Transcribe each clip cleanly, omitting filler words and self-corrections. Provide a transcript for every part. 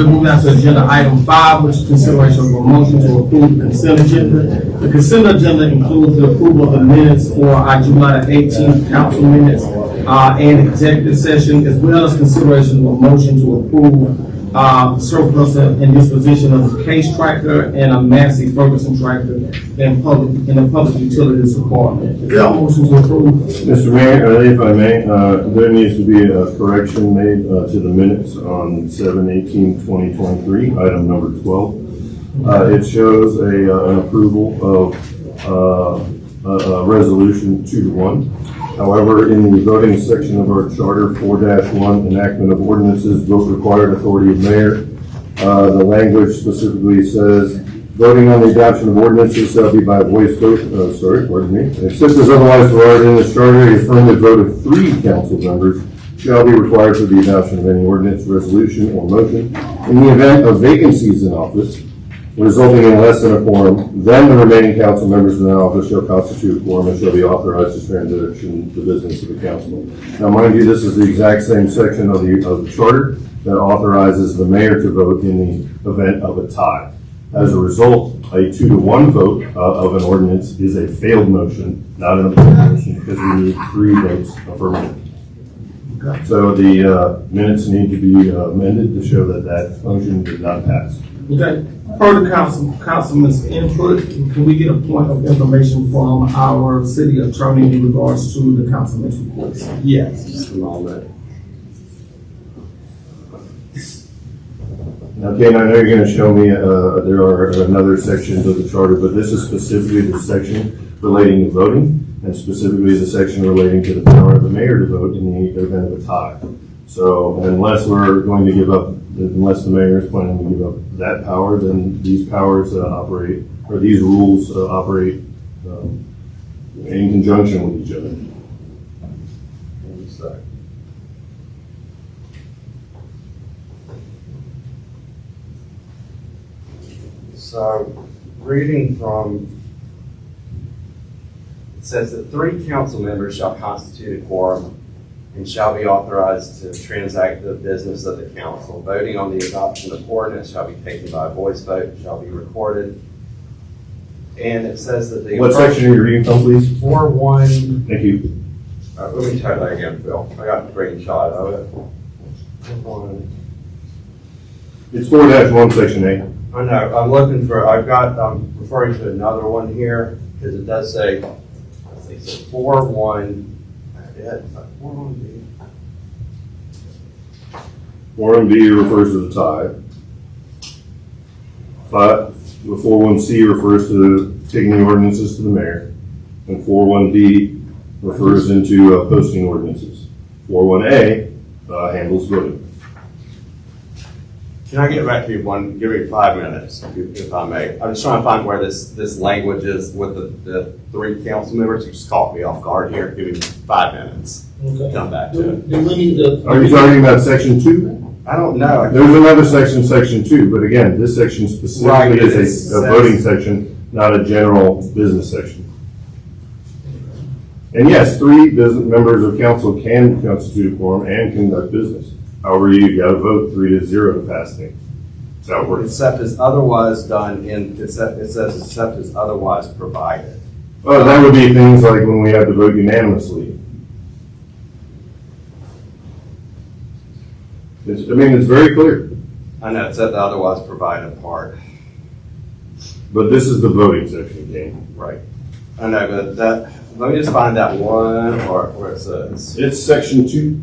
we're moving on to agenda item 5, which is consideration of a motion to approve the consent agenda. The consent agenda includes the approval of the minutes for our July 18th council minutes and executive session, as well as consideration of a motion to approve surplus and disposition of a case tractor and a Massey Ferguson tractor in the public utilities department. Is there a motion to approve? Mr. Mayor, if I may, there needs to be a correction made to the minutes on 7/18/2023, item number 12. It shows an approval of a resolution 2-1. However, in the voting section of our charter, 4-1, enactment of ordinances, vote required authority of mayor, the language specifically says, voting on the adoption of ordinances shall be by voice vote, except as otherwise provided in this charter, a affirmative vote of 3 council members shall be required for the adoption of any ordinance, resolution, or motion. In the event of vacancies in office, resulting in less than a quorum, then the remaining council members in that office shall constitute a quorum and shall be authorized to transact the business of the council. Now, mind you, this is the exact same section of the charter that authorizes the mayor to vote in the event of a tie. As a result, a 2-1 vote of an ordinance is a failed motion, not an approved motion, because we need 3 votes affirmative. So the minutes need to be amended to show that that motion did not pass. Okay. Per the councilman's input, can we get a point of information from our city attorney in regards to the councilman's reports? Yes, just a moment. Now, Ken, I know you're going to show me there are another sections of the charter, but this is specifically the section relating to voting, and specifically the section relating to the power of the mayor to vote in the event of a tie. So unless we're going to give up, unless the mayor is planning to give up that power, then these powers operate, or these rules operate in conjunction with each other. So, reading from, it says that 3 council members shall constitute a quorum and shall be authorized to transact the business of the council. Voting on the adoption of ordinance shall be taken by voice vote, shall be recorded. And it says that the— What section are you reading from, please? 4-1. Thank you. Let me try that again, Phil. I got a screenshot of it. 4-1. It's 4-1, section 8. I know, I'm referring to another one here, because it does say, it's 4-1, it's like 4-1B. 4-1B refers to the tie. But the 4-1C refers to taking the ordinances to the mayor. And 4-1D refers into posting ordinances. 4-1A handles voting. Can I get back to you give me 5 minutes, if I may? I'm just trying to find where this language is with the 3 council members. You just caught me off guard here. Give me 5 minutes. Okay. Come back to it. Do we need to? Are you talking about section 2? I don't know. There's another section, section 2, but again, this section specifically is a voting section, not a general business section. And yes, 3 members of council can constitute a quorum and conduct business. However, you got to vote 3-0 to pass things. That's how it works. Except as otherwise done it says except as otherwise provided. Well, that would be things like when we have to vote unanimously. It's very clear. I know, it said the otherwise provided part. But this is the voting section, King. Right. I know, but let me just find that one part where it says. It's section 2.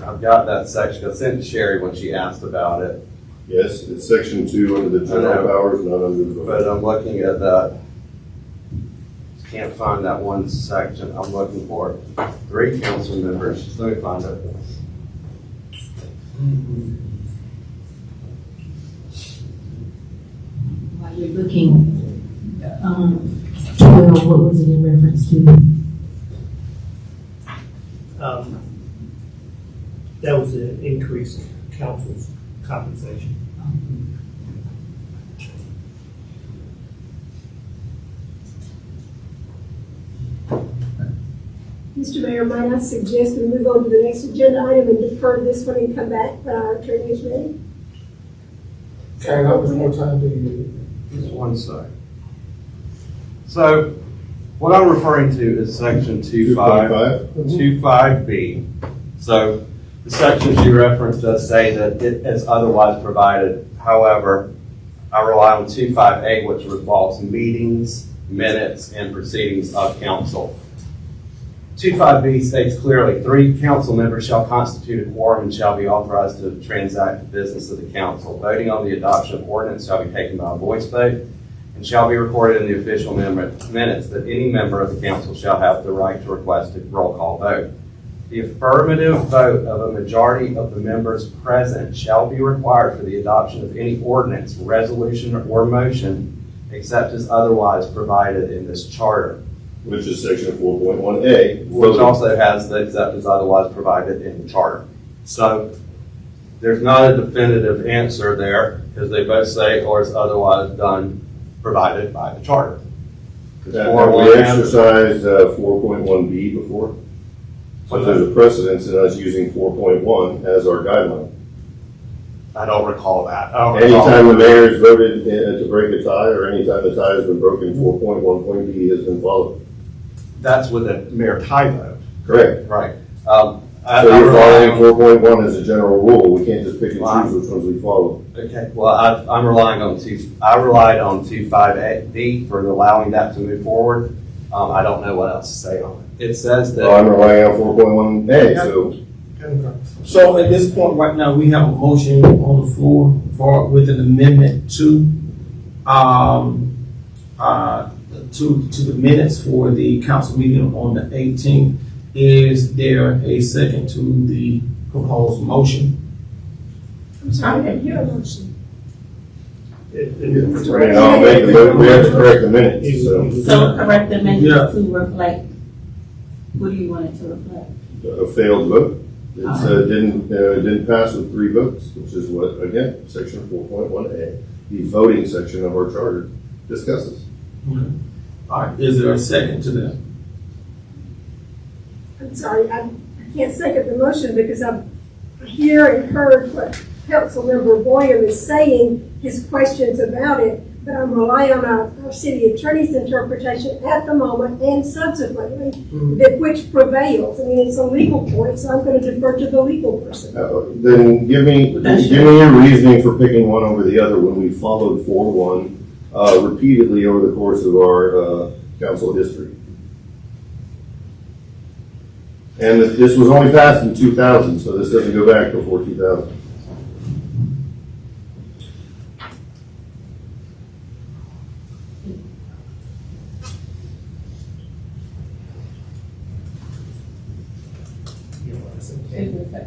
I've got that section. I sent to Sherry when she asked about it. Yes, it's section 2 under the general powers, not under the voting. But I'm looking at that. Can't find that one section. I'm looking for it. 3 council members. Let me find it. While you're looking, 12, what was it in reference to? That was an increased council's compensation. Mr. Mayor, might I suggest we move on to the next agenda item and defer this one and come back when our attorney is ready? Karen, how much more time do you need? Just one sec. So, what I'm referring to is section 25B. So, the sections you referenced does say that it is otherwise provided. However, I rely on 25A, which involves meetings, minutes, and proceedings of council. 25B states clearly, 3 council members shall constitute a quorum and shall be authorized to transact the business of the council. Voting on the adoption of ordinance shall be taken by a voice vote and shall be recorded in the official minutes that any member of the council shall have the right to request a roll call vote. The affirmative vote of a majority of the members present shall be required for the adoption of any ordinance, resolution, or motion except as otherwise provided in this charter. Which is section 4.1A. Which also has the except as otherwise provided in the charter. So there's not a definitive answer there because they both say or is otherwise done provided by the charter. Have we exercised 4.1B before? So there's a precedence in us using 4.1 as our guideline. I don't recall that. Anytime the mayor's voted to break a tie or anytime the tie has been broken, 4.1.B has been followed. That's with a mere tie vote. Correct. Right. So you're following 4.1 as a general rule. We can't just pick and choose which ones we follow. Okay, well, I'm relying on I relied on 25B for allowing that to move forward. I don't know what else to say on it. It says that. Well, I'm relying on 4.1A, so. So at this point right now, we have a motion on the floor with an amendment to the minutes for the council meeting on the 18th. Is there a second to the proposed motion? I'm sorry, I didn't hear a motion. We have to correct the minutes, so. So correct the Yeah. minutes to reflect, what do you want it to reflect? A failed vote. It didn't pass with 3 votes, which is what, again, section 4.1A, the voting section of our charter discusses. Okay. All right, is there a second to that? I'm sorry, I can't second the motion because I've hear and heard what Councilmember Boyer is saying, his questions about it, but I'm relying on our city attorney's interpretation at the moment and subsequently, that which prevails. I mean, it's a legal point, so I'm going to defer to the legal person. Then give me your reasoning for picking one over the other when we followed 4.1 repeatedly over the course of our council history. And this was only passed in 2000, so this doesn't go back before 2000.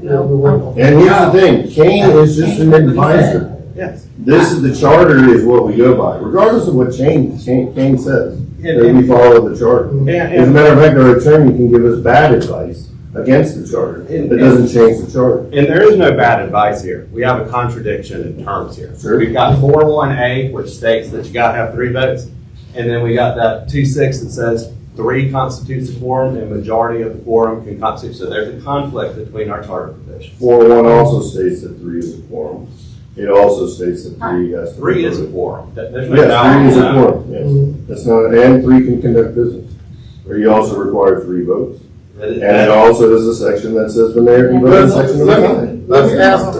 No. And here's the thing, Kane is just an advisor. Yes. This is the charter is what we go by, regardless of what Kane says. That we follow the charter. As a matter of fact, our attorney can give us bad advice against the charter. It doesn't change the charter. And there is no bad advice here. We have a contradiction in terms here. Sure. We've got 4.1A, which states that you got to have 3 votes. And then we got that 2.6 that says 3 constitutes a quorum and majority of the quorum can constitute. So there's a conflict between our charter provisions. 4.1 also states that 3 is a quorum. It also states that 3 has to be 3 is a voted. quorum. There's no Yes, doubt 3 is a about quorum, yes. That's not, and 3 can conduct business. Or you also require 3 votes. it. And it also is a section that says the mayor can vote in section of the time. Let's ask, as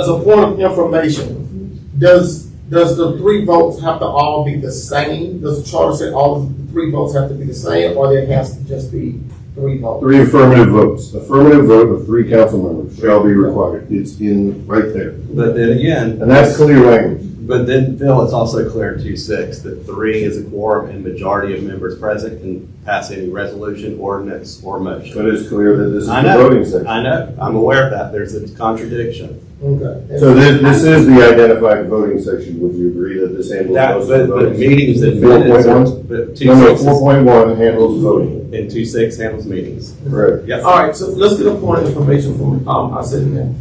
a point of information, does the 3 votes have to all be the same? Does the charter say all of the 3 votes have to be the same, or there has to just be 3 votes? 3 affirmative votes. Affirmative vote of 3 council members shall be required. It's in right there. But then again, And that's clear language. but then, Phil, it's also clear in 2.6 that 3 is a quorum and majority of members present can pass any resolution, ordinance, or motion. But it's clear that this is I the know. voting section. I know. I'm aware of that. There's a contradiction. Okay. So this is the identified voting section. Would you agree that this handles most of the But voting? meetings and minutes, 4.1? but No, 2.6 4.1 handles voting. and 2.6 handles meetings. Correct. Yes. All right, so let's get a point of information from our city manager.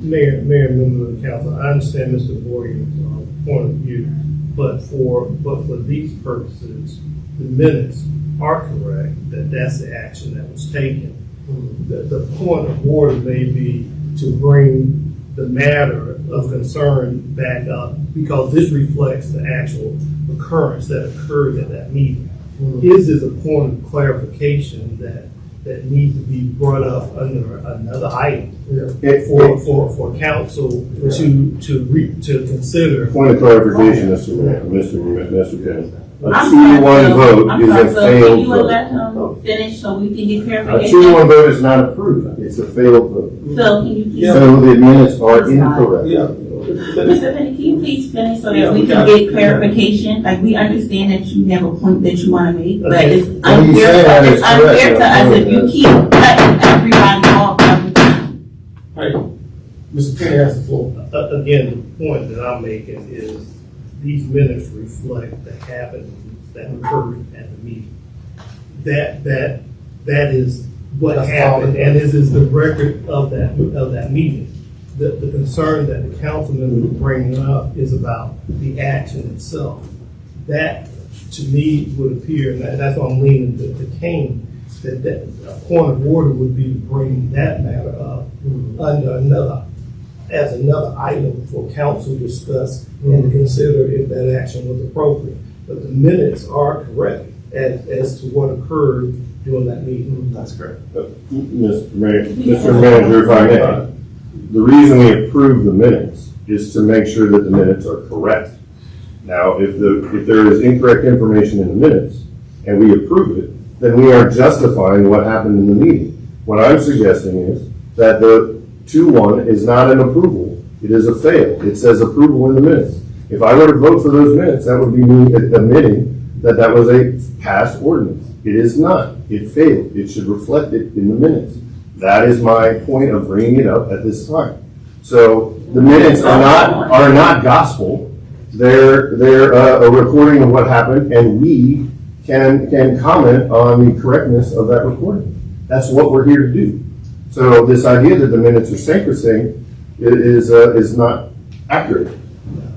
Mayor, member of the council, I understand Mr. Boyer's point of view, but for these purposes, the minutes are correct, that that's the action that was taken. The point of order may be to bring the matter of concern back up, because this reflects the actual occurrence that occurred at that meeting. His is a point of clarification that needs to be brought up under another item for council to consider. Point of clarification, Mr. Kennedy. A I'm 2-1 sorry, vote I'm is sorry, a so failed can you vote. let him finish so we can get A clarification? 2-1 vote is not approved. It's a failed vote. Phil, can you please? So the minutes are incorrect. Yeah. Mr. Bennett, can you please finish so Yeah, that we we can got get it. clarification? Like, we understand that you have a point that you wanna make, but Okay. it's When you say that, unfair, it's it's unfair correct. to us if you keep cutting everybody off every time. Hey, Mr. Kenny has the floor. Again, the point that I'm making is these minutes reflect the happenings that occurred at the meeting. That is what That's happened, all. and this is the record of that meeting. The concern that the councilman was bringing up is about the action itself. That, to me, would appear, and that's why I'm leaning to Kane, that a point of order would be to bring that matter up under as another item for council to discuss and to consider if that action was appropriate. But the minutes are correct as to what occurred during that meeting. That's correct. Mr. Manager, if I may, the reason we approve the minutes is to make sure that the minutes are correct. Now, if there is incorrect information in the minutes and we approve it, then we are justifying what happened in the meeting. What I'm suggesting is that the 2-1 is not an approval. It is a fail. It says approval in the minutes. If I were to vote for those minutes, that would be me admitting that that was a past ordinance. It is not. It failed. It should reflect it in the minutes. That is my point of bringing it up at this time. So the minutes are not gospel. They're a recording of what happened, and we can comment on the correctness of that recording. That's what we're here to do. So this idea that the minutes are sacrosanct is not accurate.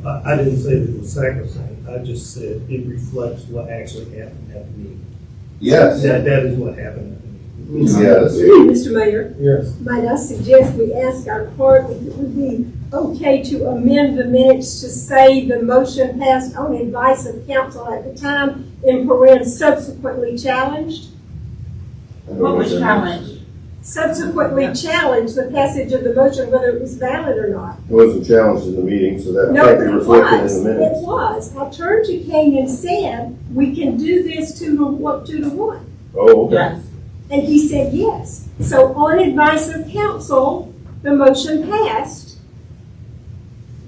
I didn't say that it was sacrosanct. I just said it reflects what actually happened at the meeting. Yes. That is what happened at the meeting. Yes. Mr. Mayor, Yes. might I suggest we ask our clerk if it would be okay to amend the minutes to say the motion passed on advice of council at the time, in parentheses subsequently challenged? What was challenged? Subsequently challenged the passage of the motion, whether it was valid or not. It wasn't challenged in the meeting, so that No, can't be it reflected in was, the it minutes. was. I turned to Kane and said, we can do this 2-1. Oh, okay. Yes. And he said yes. So on advice of council, the motion passed.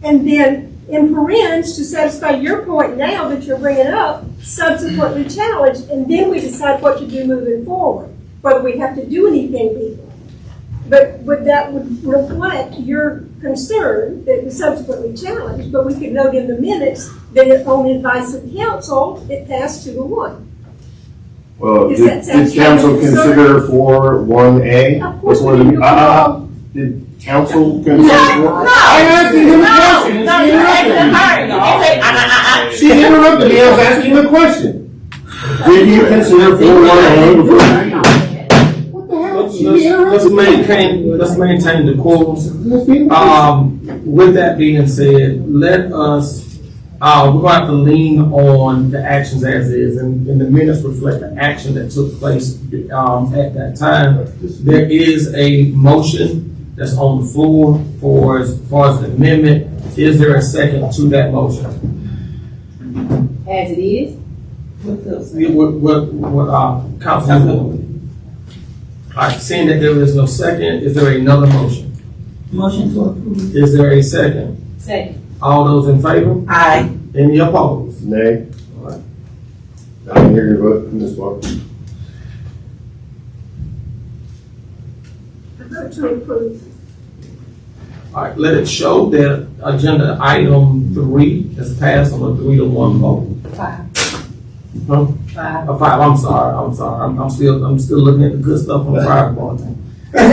And then in parentheses, to satisfy your point now that you're bringing up, subsequently challenged, and then we decide what to do moving forward, whether we have to do anything legally. But that would reflect your concern that it was subsequently challenged, but we could note in the minutes that on advice of council, it passed 2-1. Well, Is did that satisfactory, council sir? consider 4-1A? Of course before we the do. Did council No, consider? I asked him a question. No, you're asking her. You say, She interrupted me. I was asking him a question. Did you consider 4-1A before? Let's maintain the quorum. With that being said, let us, we're going to have to lean on the actions as is, and the minutes reflect the action that took place at that time. There is a motion that's on the floor for as far as the amendment. Is there a second to that motion? as it is? What council? All right, seeing that there is no second, is there another motion? Motion to approve. Is there a second? Second. All those in favor? Aye. Any opposed? Nay. All right. I didn't hear your vote, Ms. Walker. I vote to approve. All right, let it show that agenda item 3 has passed on a 3-1 vote. 5. Huh? 5. A 5, I'm sorry. I'm still looking at the good stuff from prior board.